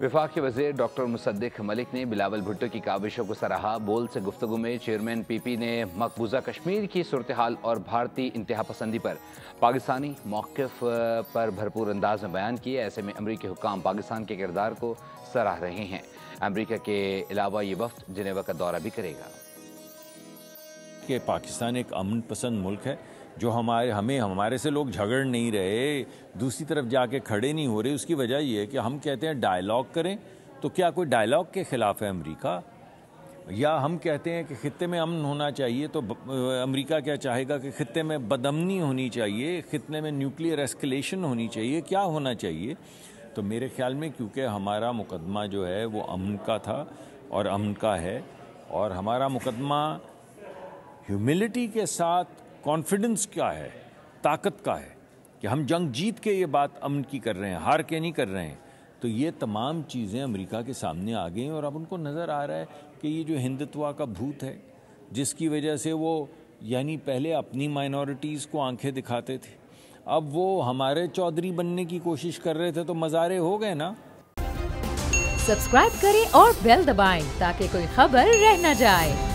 वफाकी वज़ीर डॉक्टर मुसद्दिक मलिक ने बिलावल भुट्टो की काविशों को सराहा। बोल से गुफ्तगू में चेयरमैन पीपी ने मकबूजा कश्मीर की सूरत हाल और भारतीय इंतहा पसंदी पर पाकिस्तानी मौक़िफ़ पर भरपूर अंदाज में बयान किए। ऐसे में अमरीकी हुक्काम पाकिस्तान के किरदार को सराह रहे हैं। अमरीका के अलावा ये वफ़द जिनेवा का दौरा भी करेगा। कि पाकिस्तान एक अमन पसंद मुल्क है, जो हमारे से लोग झगड़ नहीं रहे, दूसरी तरफ जाके खड़े नहीं हो रहे। उसकी वजह ये है कि हम कहते हैं डायलॉग करें, तो क्या कोई डायलॉग के ख़िलाफ़ है अमेरिका? या हम कहते हैं कि ख़ित्ते में अमन होना चाहिए, तो अमेरिका क्या चाहेगा कि ख़ित्ते में बदअमनी होनी चाहिए, ख़ित्ते में न्यूक्लियर एस्केलेशन होनी चाहिए? क्या होना चाहिए? तो मेरे ख़्याल में क्योंकि हमारा मुकदमा जो है वो अमन का था और अमन का है, और हमारा मुकदमा ह्यूमिलिटी के साथ कॉन्फिडेंस क्या है, ताकत का है कि हम जंग जीत के ये बात अमन की कर रहे हैं, हार के नहीं कर रहे हैं। तो ये तमाम चीज़ें अमेरिका के सामने आ गई हैं और अब उनको नज़र आ रहा है कि ये जो हिंदुत्व का भूत है, जिसकी वजह से वो यानी पहले अपनी माइनॉरिटीज़ को आंखें दिखाते थे, अब वो हमारे चौधरी बनने की कोशिश कर रहे थे, तो मज़ारे हो गए ना। सब्सक्राइब करें और बेल दबाएं ताकि कोई खबर रह न जाए।